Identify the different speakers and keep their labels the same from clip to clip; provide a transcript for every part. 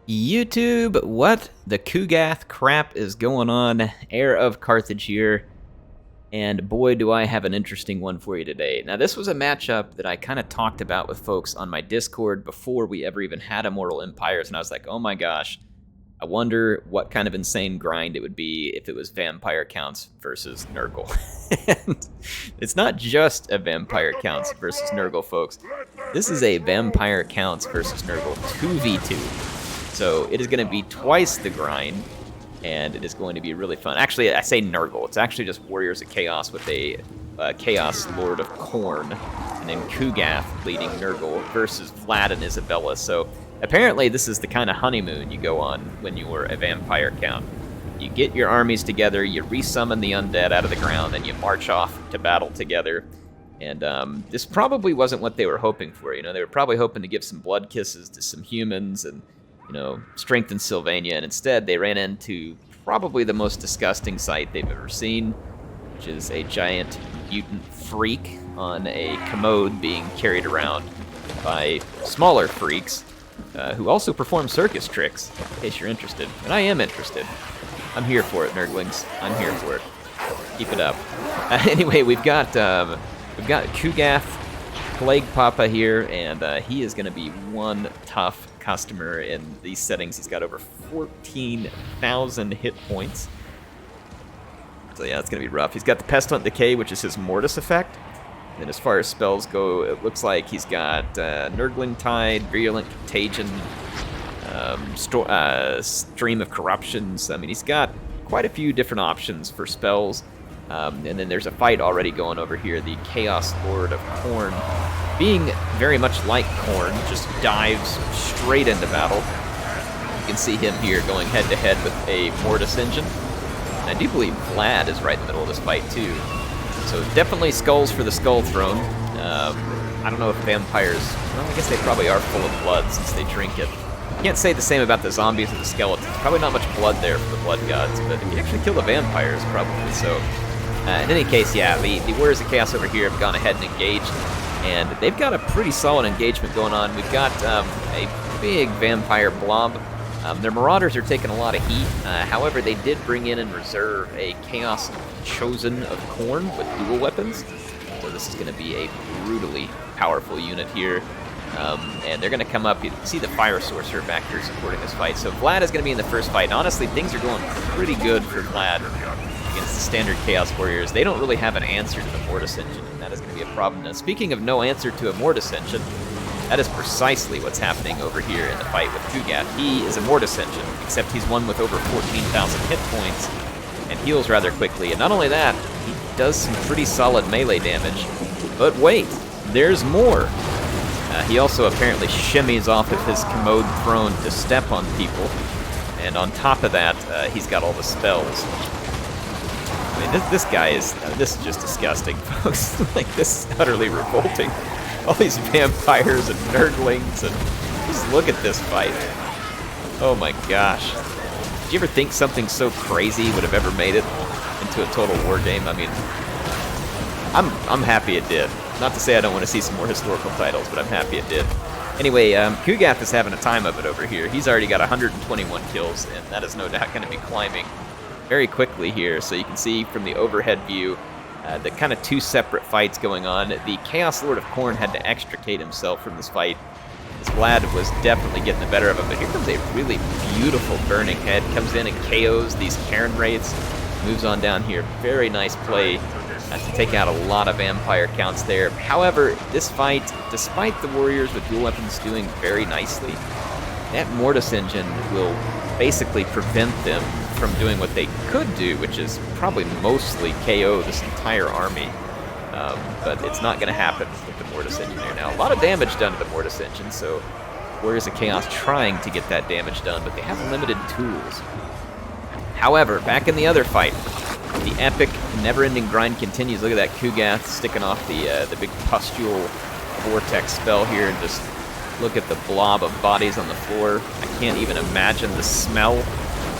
Speaker 1: YouTube, what the Kugath crap is going on? Heir of Carthage here, and boy do I have an interesting one for you today. Now this was a matchup that I kind of talked about with folks on my Discord before we ever even had Immortal Empires, and I was like, oh my gosh, I wonder what kind of insane grind it would be if it was Vampire Counts versus Nurgle. And it's not just a Vampire Counts versus Nurgle, folks. This is a Vampire Counts versus Nurgle 2v2. So it is going to be twice the grind, and it is going to be really fun. Actually, I say Nurgle. It's actually just Warriors of Chaos with a Chaos Lord of Khorne, and then Kugath leading Nurgle versus Vlad and Isabella. So apparently this is the kind of honeymoon you go on when you are a Vampire Count. You get your armies together, you resummon the undead out of the ground, and you march off to battle together. And this probably wasn't what they were hoping for. You know, they were probably hoping to give some blood kisses to some humans and, you know, strengthen Sylvania, and instead they ran into probably the most disgusting sight they've ever seen, which is a giant mutant freak on a commode being carried around by smaller freaks who also perform circus tricks, in case you're interested. And I am interested. I'm here for it, Nerdlings. I'm here for it. Keep it up. Anyway, we've got Kugath, Plague Papa here, and he is going to be one tough customer in these settings. He's got over 14,000 hit points. So yeah, it's going to be rough. He's got the Pestilent Decay, which is his Mortis effect. And as far as spells go, it looks like he's got Nurgling Tide, Virulent Contagion, Stream of Corruptions. I mean, he's got quite a few different options for spells. And then there's a fight already going over here. The Chaos Lord of Khorne, being very much like Khorne, just dives straight into battle. You can see him here going head-to-head with a Mortis engine. And I do believe Vlad is right in the middle of this fight, too. So definitely skulls for the Skull Throne. I don't know if vampires... Well, I guess they probably are full of blood since they drink it. Can't say the same about the zombies or the skeletons. Probably not much blood there for the blood gods, but if you actually kill the vampires, probably so. In any case, yeah, the Warriors of Chaos over here have gone ahead and engaged, and they've got a pretty solid engagement going on. We've got a big vampire blob. Their Marauders are taking a lot of heat. However, they did bring in reserve a Chaos Chosen of Khorne with dual weapons. So this is going to be a brutally powerful unit here. And they're going to come up. You can see the Fire Sorcerer back here supporting this fight. So Vlad is going to be in the first fight. And honestly, things are going pretty good for Vlad against the standard Chaos Warriors. They don't really have an answer to the Mortis engine, and that is going to be a problem. Now, speaking of no answer to a Mortis engine, that is precisely what's happening over here in the fight with Kugath. He is a Mortis engine, except he's one with over 14,000 hit points and heals rather quickly. And not only that, he does some pretty solid melee damage. But wait, there's more. He also apparently shimmies off of his commode throne to step on people. And on top of that, he's got all the spells. I mean, this guy is, this is just disgusting, folks. Like, this is utterly revolting. All these vampires and nerdlings, and just look at this fight. Oh my gosh. Did you ever think something so crazy would have ever made it into a total war game? I mean, I'm happy it did. Not to say I don't want to see some more historical titles, but I'm happy it did. Anyway, Kugath is having a time of it over here. He's already got 121 kills, and that is no doubt going to be climbing very quickly here. So you can see from the overhead view the kind of two separate fights going on. The Chaos Lord of Khorne had to extricate himself from this fight, as Vlad was definitely getting the better of him. But here comes a really beautiful Burning Head. Comes in and KOs these Cairn Wraiths. Moves on down here. Very nice play to take out a lot of vampire counts there. However, this fight, despite the Warriors with dual weapons doing very nicely, that Mortis engine will basically prevent them from doing what they could do, which is probably mostly KO this entire army. But it's not going to happen with the Mortis engine here now. A lot of damage done to the Mortis engine, so Warriors of Chaos trying to get that damage done, but they have limited tools. However, back in the other fight, the epic, never-ending grind continues. Look at that Kugath sticking off the big pustule vortex spell here, and just look at the blob of bodies on the floor. I can't even imagine the smell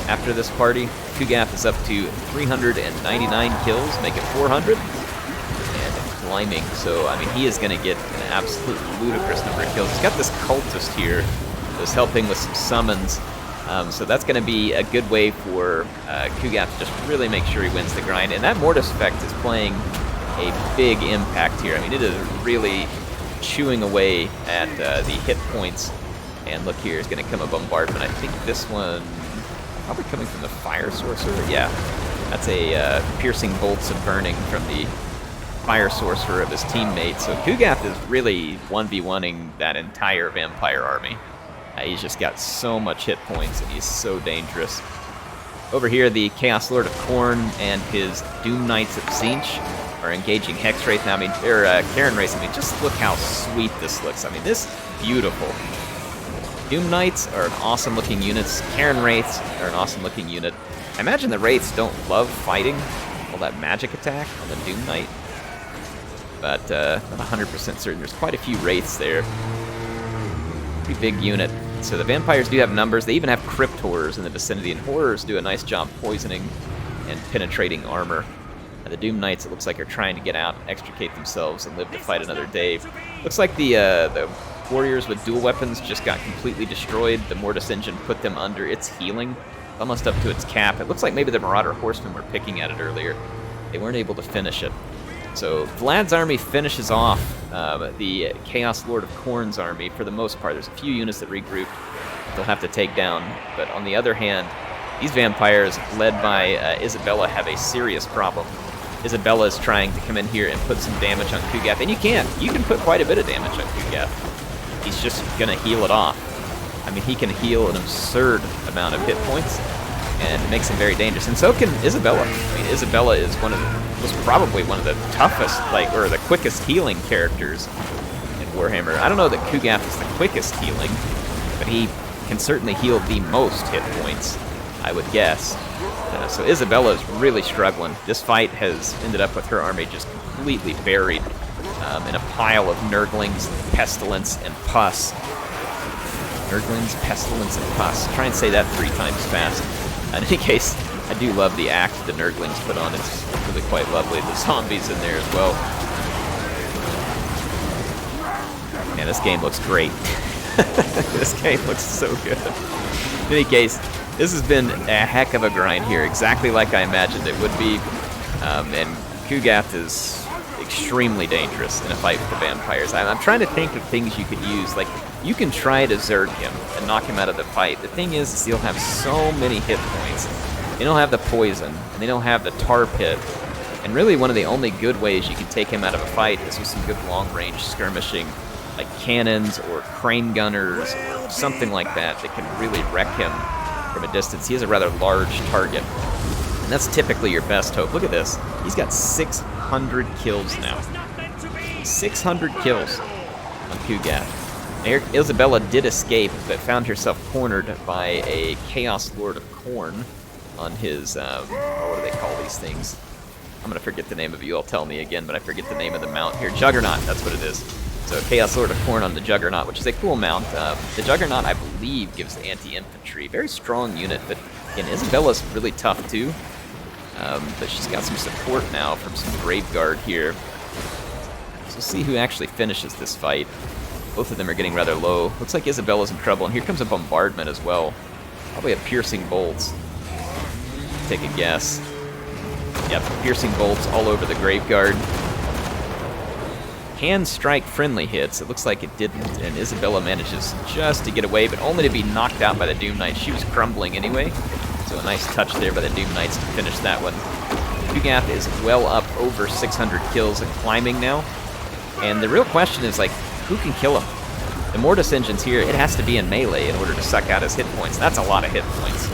Speaker 1: after this party. Kugath is up to 399 kills, make it 400, and climbing. So, I mean, he is going to get an absolute ludicrous number of kills. He's got this cultist here that's helping with some summons. So that's going to be a good way for Kugath to just really make sure he wins the grind. And that Mortis effect is playing a big impact here. I mean, it is really chewing away at the hit points. And look here, is going to come a bombardment. I think this one probably coming from the fire sorcerer. Yeah, that's a piercing bolts of burning from the fire sorcerer of his teammate. So Kugath is really 1v1ing that entire vampire army. He's just got so much hit points, and he's so dangerous. Over here, the Chaos Lord of Khorne and his Doom Knights of Tzeentch are engaging Hex Wraith now. I mean, or Karen Wraith. I mean, just look how sweet this looks. I mean, this is beautiful. Doom Knights are an awesome-looking units. Karen Wraiths are an awesome-looking unit. I imagine the Wraiths don't love fighting all that magic attack on the Doom Knight, but not 100% certain. There's quite a few Wraiths there. Pretty big unit. So the vampires do have numbers. They even have crypt horrors in the vicinity, and horrors do a nice job poisoning and penetrating armor. The Doom Knights, it looks like, are trying to get out, extricate themselves, and live to fight another day. Looks like the warriors with dual weapons just got completely destroyed. The Mortis engine put them under its healing, almost up to its cap. It looks like maybe the Marauder Horsemen were picking at it earlier. They weren't able to finish it. So Vlad's army finishes off the Chaos Lord of Khorne's army for the most part. There's a few units that regroup they'll have to take down. But on the other hand, these vampires, led by Isabella, have a serious problem. Isabella is trying to come in here and put some damage on Kugath, and you can. You can put quite a bit of damage on Kugath. He's just going to heal it off. I mean, he can heal an absurd amount of hit points, and it makes him very dangerous. And so can Isabella. I mean, Isabella is was probably one of the toughest, or the quickest healing characters in Warhammer. I don't know that Kugath is the quickest healing, but he can certainly heal the most hit points, I would guess. So Isabella is really struggling. This fight has ended up with her army just completely buried in a pile of Nurglings, Pestilence, and Pus. Nurglings, Pestilence, and Pus. Try and say that 3 times fast. In any case, I do love the act the Nurglings put on. It's really quite lovely. The zombies in there as well. Man, this game looks great. This game looks so good. In any case, this has been a heck of a grind here, exactly like I imagined it would be. And Kugath is extremely dangerous in a fight with the vampires. I'm trying to think of things you could use. Like, you can try to Zerg him and knock him out of the fight. The thing is he'll have so many hit points. They don't have the poison, and they don't have the tar pit. And really one of the only good ways you can take him out of a fight is with some good long-range skirmishing, like cannons or crane gunners or something like that that can really wreck him from a distance. He has a rather large target, and that's typically your best hope. Look at this. He's got 600 kills now. 600 kills on Kugath. Isabella did escape, but found herself cornered by a Chaos Lord of Khorne on his, what do they call these things? I'm going to forget the name of it. You'll tell me again, but I forget the name of the mount here. Juggernaut, that's what it is. So Chaos Lord of Khorne on the Juggernaut, which is a cool mount. The Juggernaut, I believe, gives anti-infantry. Very strong unit, but again, Isabella's really tough too. But she's got some support now from some Graveguard here. So we'll see who actually finishes this fight. Both of them are getting rather low. Looks like Isabella's in trouble, and here comes a bombardment as well. Probably a piercing bolts. Take a guess. Yep, piercing bolts all over the Graveguard. Can strike friendly hits. It looks like it didn't, and Isabella manages just to get away, but only to be knocked out by the Doom Knight. She was crumbling anyway, so a nice touch there by the Doom Knights to finish that one. Kugath is well up over 600 kills and climbing now, and the real question is, like, who can kill him? The Mortis engine's here. It has to be in melee in order to suck out his hit points. That's a lot of hit points.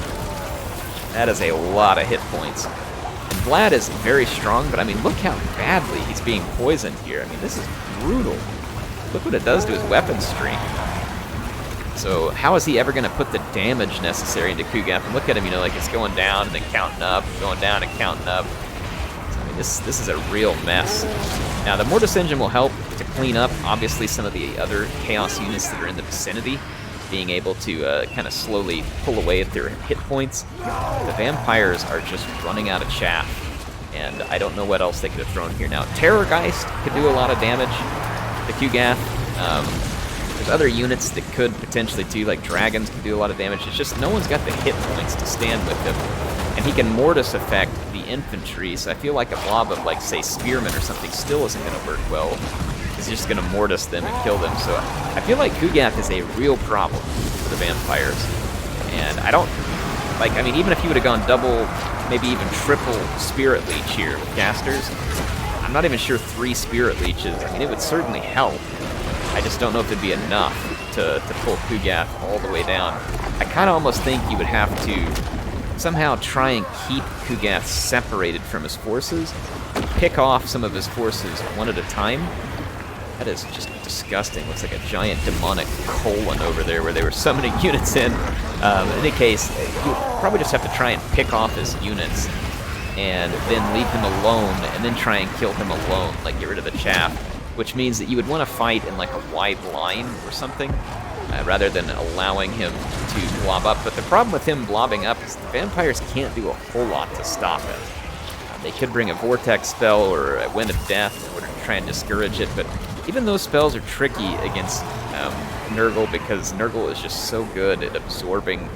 Speaker 1: That is a lot of hit points. And Vlad is very strong, but I mean, look how badly he's being poisoned here. I mean, this is brutal. Look what it does to his weapon stream. So how is he ever going to put the damage necessary into Kugath? And look at him, you know, like it's going down and then counting up, going down and counting up. So, I mean, this is a real mess. Now, the Mortis engine will help to clean up, obviously, some of the other Chaos units that are in the vicinity, being able to kind of slowly pull away at their hit points. The vampires are just running out of chaff, and I don't know what else they could have thrown here. Now, Terrorgeist could do a lot of damage to Kugath. There's other units that could potentially do, like dragons can do a lot of damage. It's just no one's got the hit points to stand with him. And he can mortis affect the infantry, so I feel like a blob of, like, say, spearmen or something still isn't going to work well. He's just going to mortis them and kill them. So I feel like Kugath is a real problem for the vampires. And I don't, like, I mean, even if you would have gone double, maybe even triple Spirit Leech here with casters, I'm not even sure 3 Spirit Leeches, I mean, it would certainly help. I just don't know if it'd be enough to pull Kugath all the way down. I kind of almost think you would have to somehow try and keep Kugath separated from his forces, pick off some of his forces one at a time. That is just disgusting. Looks like a giant demonic colon over there where they were summoning units in. In any case, you probably just have to try and pick off his units and then leave him alone and then try and kill him alone, like get rid of the chaff, which means that you would want to fight in like a wide line or something rather than allowing him to blob up. But the problem with him blobbing up is the vampires can't do a whole lot to stop him. They could bring a vortex spell or a wind of death in order to try and discourage it, but even those spells are tricky against Nurgle because Nurgle is just so good at absorbing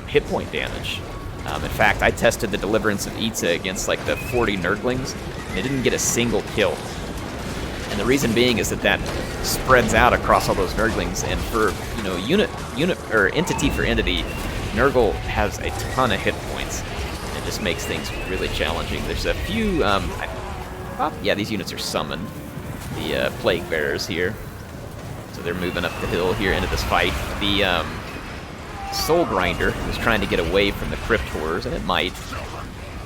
Speaker 1: hit point damage. In fact, I tested the Deliverance of Itza against like the 40 Nurglings, and it didn't get a single kill. And the reason being is that spreads out across all those Nurglings, and for, you know, unit or entity for entity, Nurgle has a ton of hit points. And it just makes things really challenging. There's a few, yeah, these units are summoned. The Plague Bearers here. So they're moving up the hill here into this fight. The Soul Grinder was trying to get away from the Crypt Horrors, and it might.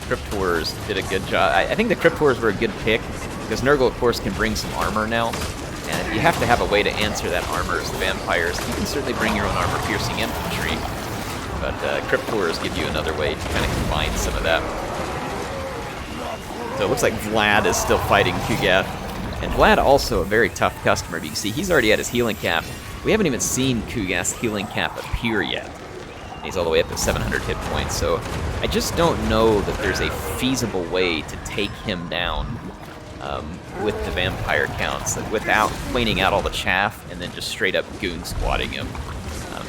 Speaker 1: Crypt Horrors did a good job. I think the Crypt Horrors were a good pick, because Nurgle, of course, can bring some armor now. And you have to have a way to answer that armor as the vampires. You can certainly bring your own armor-piercing infantry, but Crypt Horrors give you another way to kind of combine some of that. So it looks like Vlad is still fighting Kugath. And Vlad also a very tough customer. You can see he's already at his healing cap. We haven't even seen Kugath's healing cap appear yet. He's all the way up to 700 hit points, so I just don't know that there's a feasible way to take him down with the vampire counts without cleaning out all the chaff and then just straight up goon squatting him.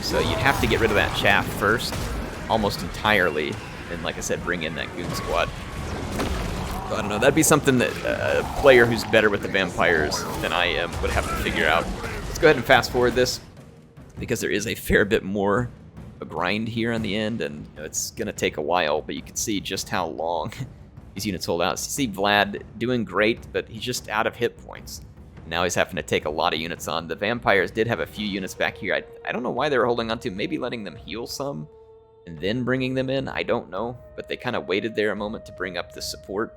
Speaker 1: So you'd have to get rid of that chaff first, almost entirely, and like I said, bring in that goon squad. I don't know, that'd be something that a player who's better with the vampires than I am would have to figure out. Let's go ahead and fast forward this, because there is a fair bit more a grind here on the end, and you know, it's going to take a while, but you can see just how long these units hold out. So you see Vlad doing great, but he's just out of hit points. Now he's having to take a lot of units on. The vampires did have a few units back here. I don't know why they were holding on to, maybe letting them heal some and then bringing them in. I don't know, but they kind of waited there a moment to bring up the support.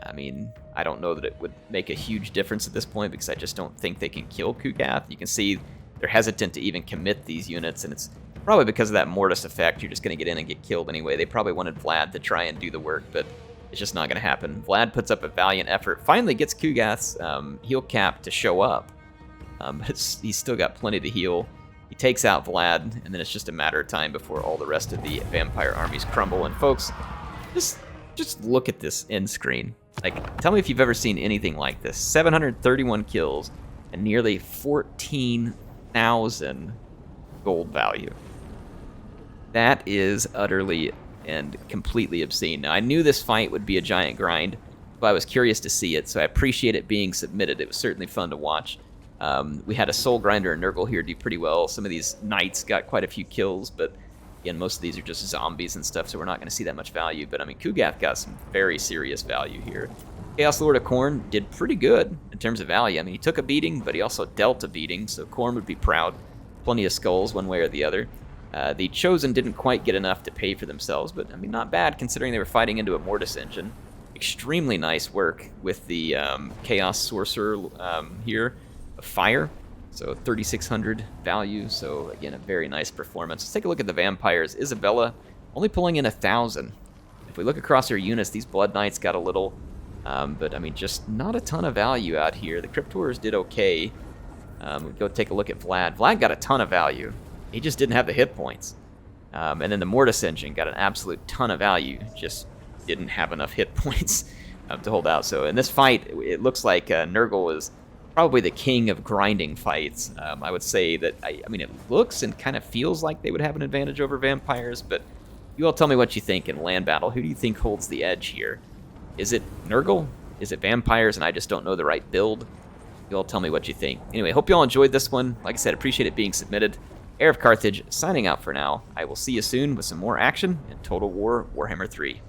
Speaker 1: I mean, I don't know that it would make a huge difference at this point because I just don't think they can kill Kugath. You can see they're hesitant to even commit these units, and it's probably because of that Mortis effect. You're just going to get in and get killed anyway. They probably wanted Vlad to try and do the work, but it's just not going to happen. Vlad puts up a valiant effort, finally gets Kugath's heal cap to show up, but he's still got plenty to heal. He takes out Vlad, and then it's just a matter of time before all the rest of the vampire armies crumble. And folks, just look at this end screen. Like, tell me if you've ever seen anything like this. 731 kills and nearly 14,000 gold value. That is utterly and completely obscene. Now, I knew this fight would be a giant grind, but I was curious to see it, so I appreciate it being submitted. It was certainly fun to watch. We had a Soul Grinder and Nurgle here do pretty well. Some of these Knights got quite a few kills, but again, most of these are just zombies and stuff, so we're not going to see that much value. But, I mean, Kugath got some very serious value here. Chaos Lord of Khorne did pretty good in terms of value. I mean, he took a beating, but he also dealt a beating, so Khorne would be proud. Plenty of skulls one way or the other. The Chosen didn't quite get enough to pay for themselves, but, I mean, not bad considering they were fighting into a Mortis engine. Extremely nice work with the Chaos Sorcerer here of Fire. So 3,600 value, so again, a very nice performance. Let's take a look at the vampires. Isabella only pulling in 1,000. If we look across her units, these Blood Knights got a little, but I mean, just not a ton of value out here. The Crypt Horrors did okay. We'll go take a look at Vlad. Vlad got a ton of value. He just didn't have the hit points. And then the Mortis engine got an absolute ton of value, just didn't have enough hit points to hold out. So in this fight, it looks like Nurgle is probably the king of grinding fights. I would say that, I mean, it looks and kind of feels like they would have an advantage over vampires, but you all tell me what you think in land battle. Who do you think holds the edge here? Is it Nurgle? Is it vampires and I just don't know the right build? You all tell me what you think. Anyway, hope you all enjoyed this one. Like I said, appreciate it being submitted. Heir of Carthage signing out for now. I will see you soon with some more action in Total War Warhammer 3.